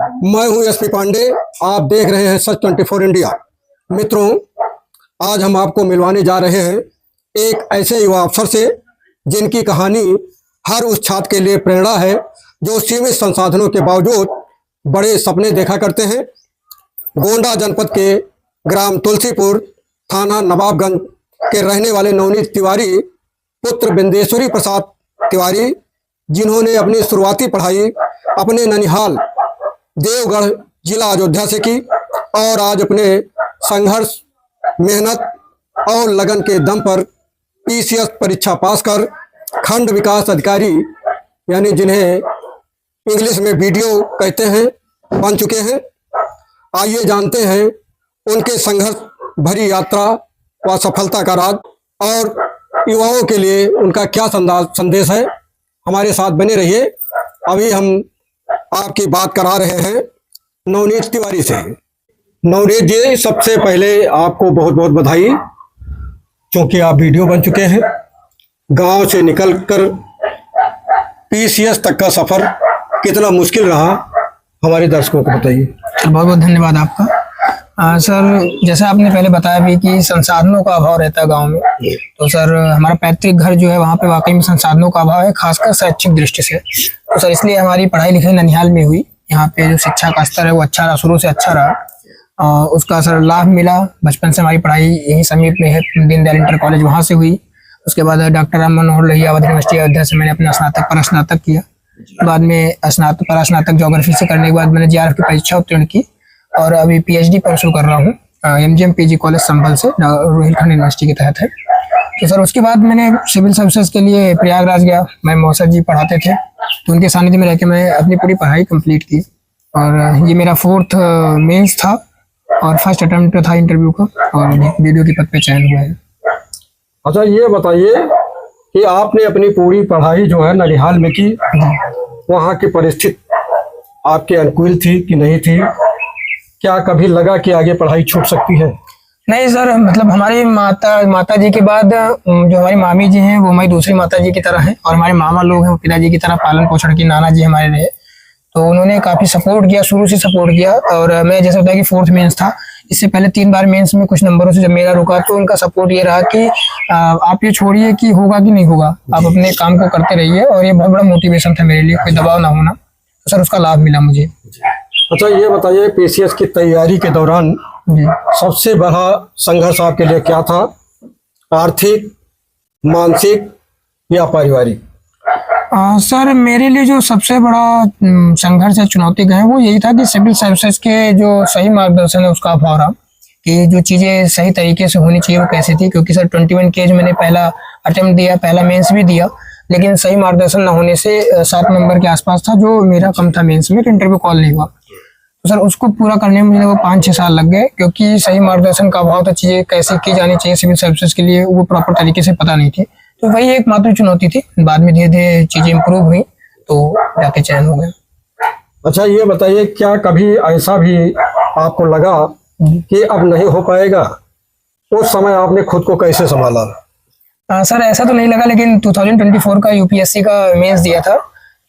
मैं हूं एसपी पांडे। आप देख रहे हैं सच 24 इंडिया। मित्रों, आज हम आपको मिलवाने जा रहे हैं एक ऐसे युवा अफसर से जिनकी कहानी हर उस छात्र के लिए प्रेरणा है जो सीमित संसाधनों के बावजूद बड़े सपने देखा करते हैं। गोंडा जनपद के ग्राम तुलसीपुर, थाना नवाबगंज के रहने वाले नवनीत तिवारी पुत्र बिंदेश्वरी प्रसाद तिवारी, जिन्होंने अपनी शुरुआती पढ़ाई अपने ननिहाल देवगढ़ जिला अयोध्या से की और आज अपने संघर्ष, मेहनत और लगन के दम पर पीसीएस परीक्षा पास कर खंड विकास अधिकारी, यानी जिन्हें इंग्लिश में बीडीओ कहते हैं, बन चुके हैं। आइए जानते हैं उनके संघर्ष भरी यात्रा व सफलता का राज और युवाओं के लिए उनका क्या संदेश है। हमारे साथ बने रहिए। अभी हम आपकी बात करा रहे हैं नवनीत तिवारी से। नवनीत जी, सबसे पहले आपको बहुत बहुत बधाई, क्योंकि आप वीडियो बन चुके हैं। गांव से निकलकर पीसीएस तक का सफर कितना मुश्किल रहा, हमारे दर्शकों को बताइए। बहुत बहुत धन्यवाद आपका। सर, जैसा आपने पहले बताया भी कि संसाधनों का अभाव रहता है गांव में, तो सर हमारा पैतृक घर जो है वहाँ पे वाकई में संसाधनों का अभाव है, खासकर शैक्षिक दृष्टि से। तो सर इसलिए हमारी पढ़ाई लिखाई ननिहाल में हुई। यहाँ पे जो शिक्षा का स्तर है वो अच्छा रहा, शुरू से अच्छा रहा। उसका सर लाभ मिला। बचपन से हमारी पढ़ाई यही समीप में है, दीनदयाल इंटर कॉलेज, वहाँ से हुई। उसके बाद डॉक्टर राम मनोहर लोहिया अवध यूनिवर्सिटी अयोध्या से मैंने अपना स्नातक पर स्नातक किया। बाद में स्नातक ज्योग्राफी से करने के बाद मैंने जेआरएफ की परीक्षा उत्तीर्ण की और अभी पीएचडी परसू कर रहा हूँ एमजीएम पीजी कॉलेज संभल से, रोहिलखंड यूनिवर्सिटी के तहत है। तो सर उसके बाद मैंने सिविल सर्विसेज के लिए प्रयागराज गया। मैं मौसा जी पढ़ाते थे, तो उनके सानिध्य में रह के मैं अपनी पूरी पढ़ाई कंप्लीट की और ये मेरा 4th मेंस था और फर्स्ट अटेम्प्ट था इंटरव्यू का और वीडियो के पद पे चयन हुआ है। अच्छा, ये बताइए कि आपने अपनी पूरी पढ़ाई जो है ननिहाल में की, वहाँ की परिस्थिति आपके अनुकूल थी कि नहीं थी? क्या कभी लगा कि आगे पढ़ाई छूट सकती है? नहीं सर, मतलब हमारी माता जी के बाद जो हमारी मामी जी हैं वो हमारी दूसरी माता जी की तरह हैं और हमारे मामा लोग हैं वो पिताजी की तरह पालन पोषण की नाना जी हमारे रहे। तो उन्होंने काफी सपोर्ट किया, शुरू से सपोर्ट किया। और मैं जैसे बताया कि 4th मेंस था, इससे पहले 3 बार मेंस में कुछ नंबरों से जब मेरा रुका तो उनका सपोर्ट ये रहा कि आप ये छोड़िए कि होगा कि नहीं होगा, आप अपने काम को करते रहिए। और ये बहुत बड़ा मोटिवेशन था मेरे लिए, कोई दबाव ना होना। तो सर उसका लाभ मिला मुझे। अच्छा, ये बताइए पीसीएस की तैयारी के दौरान सबसे बड़ा संघर्ष आपके लिए क्या था? आर्थिक, मानसिक या पारिवारिक? सर मेरे लिए जो सबसे बड़ा संघर्ष या चुनौती है वो यही था कि सिविल सर्विसेज के जो सही मार्गदर्शन है उसका अभाव रहा, कि जो चीज़ें सही तरीके से होनी चाहिए वो कैसे थी। क्योंकि सर 21 के एज मैंने पहला अटेम्प्ट दिया, पहला मेंस भी दिया, लेकिन सही मार्गदर्शन न होने से 7 नंबर के आसपास था जो मेरा कम था मेंस में, तो इंटरव्यू कॉल नहीं हुआ। तो सर उसको पूरा करने में मुझे वो 5-6 साल लग गए, क्योंकि सही मार्गदर्शन का अभाव था। चीज़ें कैसे की जानी चाहिए सिविल सर्विसेज के लिए वो प्रॉपर तरीके से पता नहीं थी। तो वही एक मात्र चुनौती थी। बाद में धीरे धीरे चीजें इम्प्रूव हुई तो जाके चयन हो गया। अच्छा, ये बताइए क्या कभी ऐसा भी आपको लगा कि अब नहीं हो पाएगा? उस समय आपने खुद को कैसे संभाला? सर ऐसा तो नहीं लगा, लेकिन 2024 का यूपीएससी का मेंस दिया था,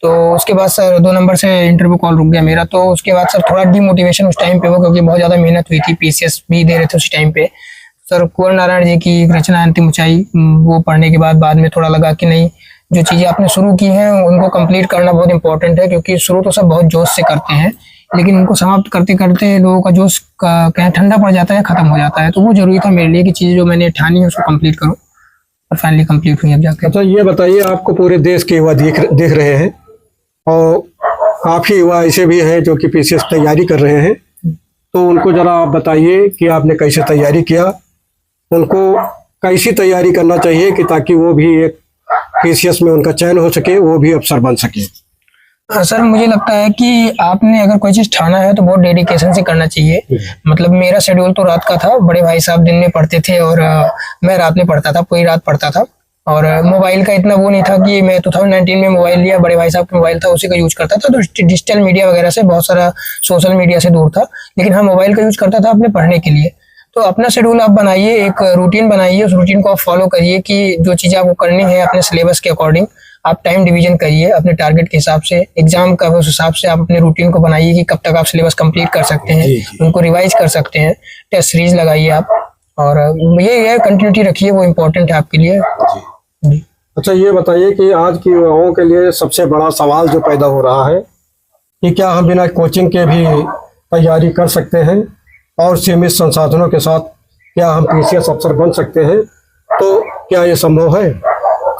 तो उसके बाद सर 2 नंबर से इंटरव्यू कॉल रुक गया मेरा। तो उसके बाद सर थोड़ा डिमोटिवेशन उस टाइम पे हुआ, क्योंकि बहुत ज्यादा मेहनत हुई थी, पीसीएस भी दे रहे थे उस टाइम पे। सर कुंवर नारायण जी की रचना अंतिम ऊंचाई वो पढ़ने के बाद में थोड़ा लगा कि नहीं, जो चीज़ें आपने शुरू की हैं उनको कंप्लीट करना बहुत इंपॉर्टेंट है। क्योंकि शुरू तो सब बहुत जोश से करते हैं, लेकिन उनको समाप्त करते करते लोगों का जोश कहीं ठंडा पड़ जाता है, खत्म हो जाता है। तो वो जरूरी था मेरे लिए कि चीज़ें जो मैंने ठानी है उसको कंप्लीट करो, और फाइनली कंप्लीट हुई अब जाकर। अच्छा, ये बताइए आपको पूरे देश के युवा देख रहे हैं और काफ़ी युवा ऐसे भी हैं जो कि पीसीएस तैयारी कर रहे हैं, तो उनको जरा आप बताइए कि आपने कैसे तैयारी किया, उनको कैसी तैयारी करना चाहिए कि ताकि वो भी एक पीसीएस में उनका चयन हो सके, वो भी अफसर बन सके। सर मुझे लगता है कि आपने अगर कोई चीज ठाना है तो बहुत डेडिकेशन से करना चाहिए। मतलब मेरा शेड्यूल तो रात का था, बड़े भाई साहब दिन में पढ़ते थे और मैं रात में पढ़ता था, पूरी रात पढ़ता था। और मोबाइल का इतना वो नहीं था कि मैं 2019 में मोबाइल लिया, बड़े भाई साहब का मोबाइल था उसी का यूज करता था। तो डिजिटल मीडिया वगैरह से, बहुत सारा सोशल मीडिया से दूर था, लेकिन हाँ मोबाइल का यूज करता था अपने पढ़ने के लिए। तो अपना शेड्यूल आप बनाइए, एक रूटीन बनाइए, उस रूटीन को आप फॉलो करिए कि जो चीज़ें आपको करनी है अपने सिलेबस के अकॉर्डिंग आप टाइम डिवीजन करिए अपने टारगेट के हिसाब से, एग्जाम का उस हिसाब से आप अपने रूटीन को बनाइए कि कब तक आप सिलेबस कंप्लीट कर सकते हैं, उनको रिवाइज कर सकते हैं, टेस्ट सीरीज लगाइए आप, और ये कंटिन्यूटी रखिए, वो इम्पोर्टेंट है आपके लिए। जी। अच्छा, ये बताइए कि आज की युवाओं के लिए सबसे बड़ा सवाल जो पैदा हो रहा है कि क्या हम बिना कोचिंग के भी तैयारी कर सकते हैं और सीमित संसाधनों के साथ क्या हम पीसीएस अफसर बन सकते हैं, तो क्या ये संभव है?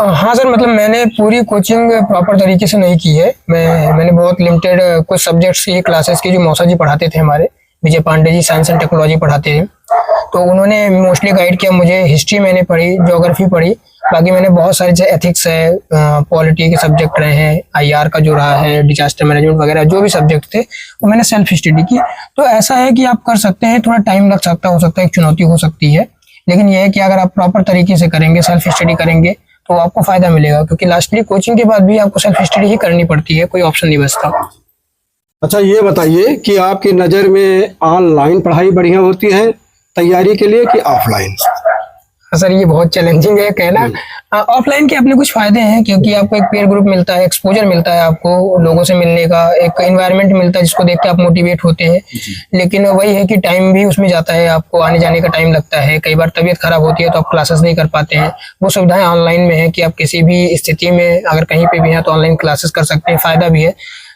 हाँ सर, मतलब मैंने पूरी कोचिंग प्रॉपर तरीके से नहीं की है। मैंने बहुत लिमिटेड कुछ सब्जेक्ट्स की क्लासेस की, जो मौसा जी पढ़ाते थे, हमारे विजय Pandey ji science and technology पढ़ाते थे, तो उन्होंने मोस्टली गाइड किया मुझे। हिस्ट्री मैंने पढ़ी, ज्योग्राफी पढ़ी, बाकी मैंने बहुत सारे जैसे एथिक्स है, पॉलिटी के सब्जेक्ट रहे हैं, आईआर का जो रहा है, डिजास्टर मैनेजमेंट वगैरह जो भी सब्जेक्ट थे वो मैंने सेल्फ स्टडी की। तो ऐसा है कि आप कर सकते हैं, थोड़ा टाइम लग सकता हो सकता है, एक चुनौती हो सकती है, लेकिन यह है कि अगर आप प्रॉपर तरीके से करेंगे, सेल्फ स्टडी करेंगे, तो आपको फायदा मिलेगा, क्योंकि लास्टली कोचिंग के बाद भी आपको सेल्फ स्टडी ही करनी पड़ती है, कोई ऑप्शन नहीं बचता। अच्छा, ये बताइए कि आपकी नज़र में ऑनलाइन पढ़ाई बढ़िया होती है तैयारी के लिए कि ऑफलाइन? सर ये बहुत चैलेंजिंग है कहना। ऑफलाइन के अपने कुछ फायदे हैं, क्योंकि आपको एक पीयर ग्रुप मिलता है, एक्सपोजर मिलता है, आपको लोगों से मिलने का एक एनवायरनमेंट मिलता है जिसको देख के आप मोटिवेट होते हैं। लेकिन वही है कि टाइम भी उसमें जाता है, आपको आने जाने का टाइम लगता है, कई बार तबीयत खराब होती है तो आप क्लासेस नहीं कर पाते हैं। वो सुविधाएं ऑनलाइन में है कि आप किसी भी स्थिति में अगर कहीं पे भी हैं तो ऑनलाइन क्लासेस कर सकते हैं, फायदा भी है।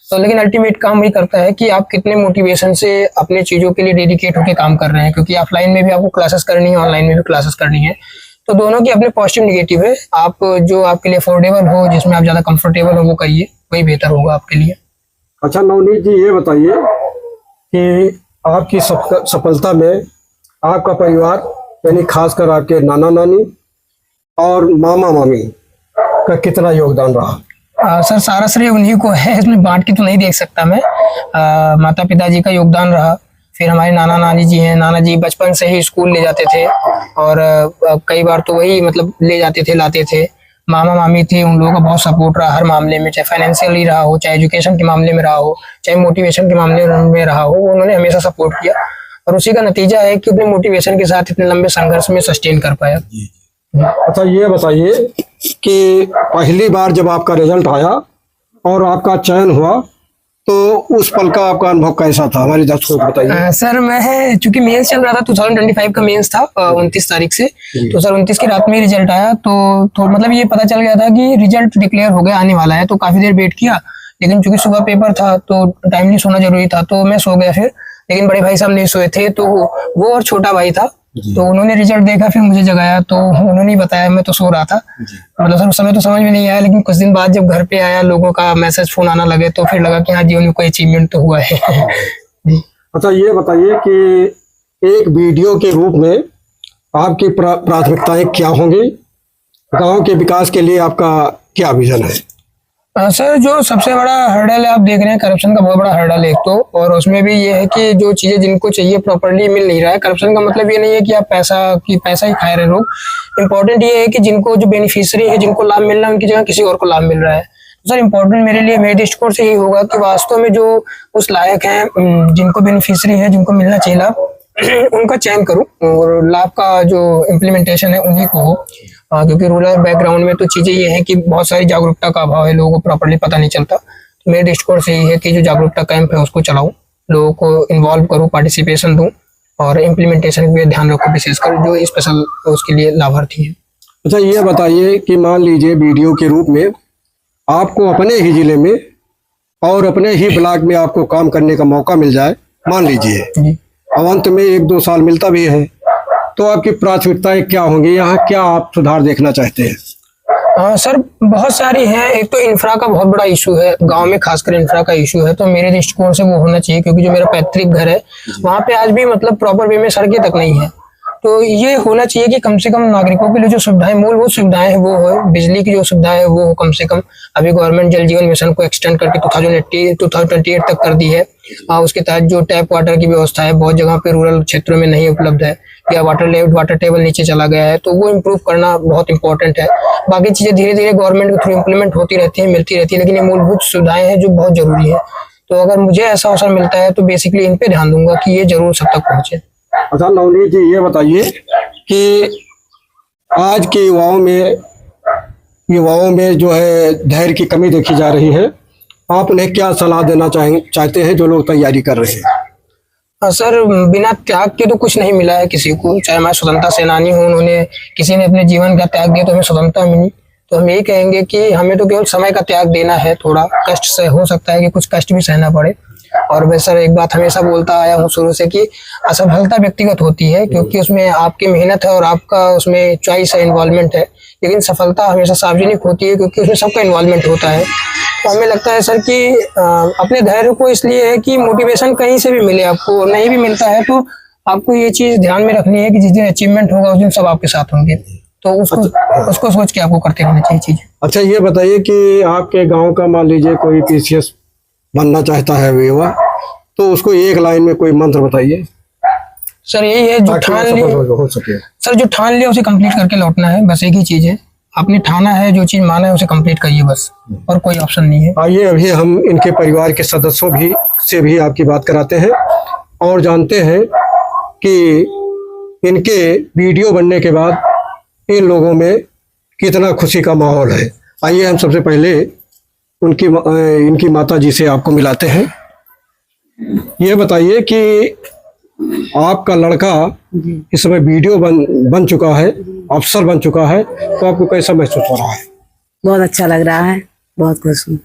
तो लेकिन अल्टीमेट काम वही करता है कि आप कितने मोटिवेशन से अपने चीज़ों के लिए डेडिकेट होकर काम कर रहे हैं, क्योंकि ऑफलाइन में भी आपको क्लासेस करनी है, ऑनलाइन में भी क्लासेस करनी है, तो दोनों के अपने पॉजिटिव नेगेटिव है। आप जो आपके लिए अफोर्डेबल हो, जिसमें आप ज़्यादा कंफर्टेबल हो, वो करिए, वही बेहतर होगा आपके लिए। अच्छा नवनीत जी, ये बताइए कि आपकी सफलता में आपका परिवार, यानी खासकर आपके नाना नानी और मामा मामी का कितना योगदान रहा? सर सारा श्रेय उन्हीं को है, इसमें बांट के तो नहीं देख सकता मैं। माता पिताजी का योगदान रहा, फिर हमारे नाना नानी जी हैं, नाना जी बचपन से ही स्कूल ले जाते थे, और कई बार तो वही मतलब ले जाते थे, लाते थे। मामा मामी थे, उन लोगों का बहुत सपोर्ट रहा हर मामले में, चाहे फाइनेंशियली रहा हो, चाहे एजुकेशन के मामले में रहा हो, चाहे मोटिवेशन के मामले में रहा हो, उन्होंने हमेशा सपोर्ट किया, और उसी का नतीजा है कि अपने मोटिवेशन के साथ इतने लंबे संघर्ष में सस्टेन कर पाया। अच्छा, ये बताइए कि पहली बार जब आपका रिजल्ट आया और आपका चयन हुआ, तो उस पल का आपका अनुभव कैसा था, हमारे दर्शकों को बताइए। सर मैं, चूंकि मेंस चल रहा था, 2025 का मेंस था 29 तारीख से, तो सर 29 की रात में रिजल्ट आया, तो मतलब ये पता चल गया था कि रिजल्ट डिक्लेयर हो गया, आने वाला है। तो काफी देर वेट किया, लेकिन चूंकि सुबह पेपर था तो टाइमली सोना जरूरी था, तो मैं सो गया फिर। लेकिन बड़े भाई साहब नहीं सोए थे, तो वो और छोटा भाई था, तो उन्होंने रिजल्ट देखा, फिर मुझे जगाया, तो उन्होंने बताया, मैं तो सो रहा था। मतलब सर उस समय तो समझ में नहीं आया, लेकिन कुछ दिन बाद जब घर पे आया, लोगों का मैसेज फोन आना लगे, तो फिर लगा कि हाँ जीवन में कोई अचीवमेंट तो हुआ है। जी। अच्छा, ये बताइए कि एक वीडियो के रूप में आपकी प्राथमिकताएं क्या होंगी, गांव के विकास के लिए आपका क्या विजन है? सर जो सबसे बड़ा हर्डल है, आप देख रहे हैं करप्शन का बहुत बड़ा हर्डल है एक तो, और उसमें भी ये है कि जो चीजें जिनको चाहिए प्रॉपर्ली मिल नहीं रहा है। करप्शन का मतलब ये नहीं है कि आप पैसा ही खा रहे लोग, इम्पोर्टेंट ये है कि जिनको जो बेनिफिशियरी है, जिनको लाभ मिल रहा है, उनकी जगह किसी और को लाभ मिल रहा है। तो सर इम्पोर्टेंट मेरे लिए, मेरे दृष्टिकोण से यही होगा कि वास्तव में जो उस लायक है, जिनको बेनिफिशियरी है, जिनको मिलना चाहिए लाभ, उनका चयन करूं, और लाभ का जो इम्प्लीमेंटेशन है उन्हीं को हो। क्योंकि रूरल बैकग्राउंड में तो चीजें ये हैं कि बहुत सारी जागरूकता का अभाव है, लोगों को प्रॉपर्ली पता नहीं चलता। तो मेरे दृष्टिकोण से यही है कि जो जागरूकता कैंप है उसको चलाऊं, लोगों को इन्वॉल्व करूं, पार्टिसिपेशन दूं, और इम्प्लीमेंटेशन पे ध्यान रखो, विशेषकर जो स्पेशल उसके लिए लाभार्थी हैं। अच्छा, ये बताइए कि मान लीजिए वीडियो के रूप में आपको अपने ही जिले में और अपने ही ब्लॉक में आपको काम करने का मौका मिल जाए, मान लीजिए, अब अंत में 1-2 साल मिलता भी है, तो आपकी प्राथमिकताएं क्या होंगी, यहाँ क्या आप सुधार देखना चाहते हैं? सर बहुत सारी हैं। एक तो इंफ्रा का बहुत बड़ा इशू है, गांव में खासकर इंफ्रा का इशू है, तो मेरे दृष्टिकोण से वो होना चाहिए, क्योंकि जो मेरा पैतृक घर है वहाँ पे आज भी मतलब प्रॉपर वे में सड़कें तक नहीं है। तो ये होना चाहिए कि कम से कम नागरिकों के लिए जो सुविधाएं, मूलभूत सुविधाएं हैं वो हो, बिजली की जो सुविधा है वो हो कम से कम। अभी गवर्नमेंट जल जीवन मिशन को एक्सटेंड करके 2028 तक कर दी है। उसके तहत जो टैप वाटर की व्यवस्था है बहुत जगह पे रूरल क्षेत्रों में नहीं उपलब्ध है, या वाटर टेबल नीचे चला गया है, तो वो इम्प्रूव करना बहुत इंपॉर्टेंट है। बाकी चीजें धीरे धीरे गवर्नमेंट के थ्रू इम्प्लीमेंट होती रहती है, मिलती रहती है, लेकिन ये मूलभूत सुविधाएं हैं जो बहुत जरूरी है। तो अगर मुझे ऐसा अवसर मिलता है तो बेसिकली इन पे ध्यान दूंगा कि ये जरूर सब तक पहुंचे। अच्छा नवनीत जी, ये बताइए कि आज के युवाओं में युवाओं में जो है धैर्य की कमी देखी जा रही है, आप उन्हें क्या सलाह देना चाहते हैं जो लोग तैयारी कर रहे हैं? सर बिना त्याग के तो कुछ नहीं मिला है किसी को, चाहे हमारे स्वतंत्रता सेनानी हो, उन्होंने किसी ने अपने जीवन का त्याग दिया तो हमें स्वतंत्रता मिली। तो हम यही कहेंगे कि हमें तो केवल समय का त्याग देना है, थोड़ा कष्ट से हो सकता है कि कुछ कष्ट भी सहना पड़े। और मैं सर एक बात हमेशा बोलता आया हूँ शुरू से कि असफलता व्यक्तिगत होती है, क्योंकि उसमें आपकी मेहनत है और आपका उसमें चॉइस है, इन्वॉल्वमेंट है। लेकिन सफलता हमेशा सार्वजनिक होती है क्योंकि उसमें सबका इन्वॉल्वमेंट होता है। तो हमें लगता है सर कि अपने धैर्य को इसलिए है कि मोटिवेशन कहीं से भी मिले, आपको नहीं भी मिलता है तो आपको ये चीज ध्यान में रखनी है कि जिस दिन अचीवमेंट होगा उस दिन सब आपके साथ होंगे। तो उसको सोच के आपको करते रहना चाहिए चीज। अच्छा, ये बताइए कि आपके गांव का मान लीजिए कोई पीसीएस बनना चाहता है युवा, तो उसको एक लाइन में कोई मंत्र बताइए। सर यही है जो ठान लिया हो सके। सर, जो ठान लिया उसे कंप्लीट करके लौटना है, बस एक ही चीज है। आपने ठाना है, जो चीज माना है उसे कंप्लीट करिए बस, और कोई ऑप्शन नहीं है। आइए अभी हम इनके परिवार के सदस्यों से भी आपकी बात कराते हैं और जानते हैं कि इनके वीडियो बनने के बाद इन लोगों में कितना खुशी का माहौल है। आइए हम सबसे पहले इनकी माता जी से आपको मिलाते हैं। ये बताइए कि आपका लड़का इस समय वीडियो बन चुका है, अफसर बन चुका है, तो आपको कैसा महसूस हो रहा है? बहुत अच्छा लग रहा है, बहुत खुश हूँ।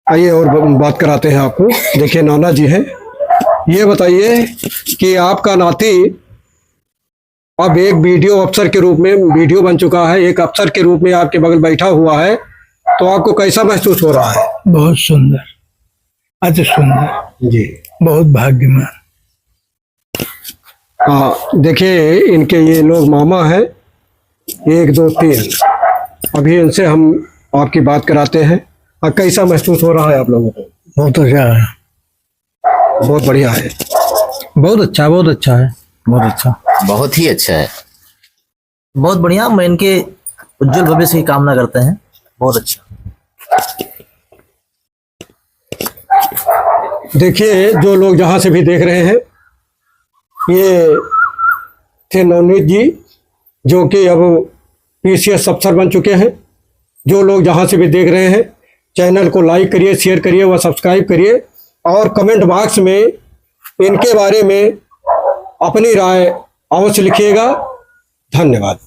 आइए और बात कराते हैं आपको। देखिए नाना जी हैं। ये बताइए कि आपका नाती अब एक वीडियो अफसर के रूप में वीडियो बन चुका है, एक अफसर के रूप में आपके बगल बैठा हुआ है, तो आपको कैसा महसूस हो रहा है? बहुत सुंदर, अति सुंदर जी, बहुत भाग्यवान। हाँ, देखिए इनके ये लोग मामा हैं, 1 2 3। अभी इनसे हम आपकी बात कराते हैं। कैसा महसूस हो रहा है आप लोगों को? बहुत अच्छा है, बहुत बढ़िया है। बहुत अच्छा, बहुत अच्छा है, बहुत अच्छा, बहुत ही अच्छा है, बहुत बढ़िया। मैं इनके उज्जवल भविष्य की कामना करते हैं। बहुत अच्छा। देखिए जो लोग जहां से भी देख रहे हैं, ये थे नवनीत जी, जो कि अब पीसीएस अफसर बन चुके हैं। जो लोग जहां से भी देख रहे हैं, चैनल को लाइक करिए, शेयर करिए व सब्सक्राइब करिए और कमेंट बॉक्स में इनके बारे में अपनी राय अवश्य लिखिएगा। धन्यवाद।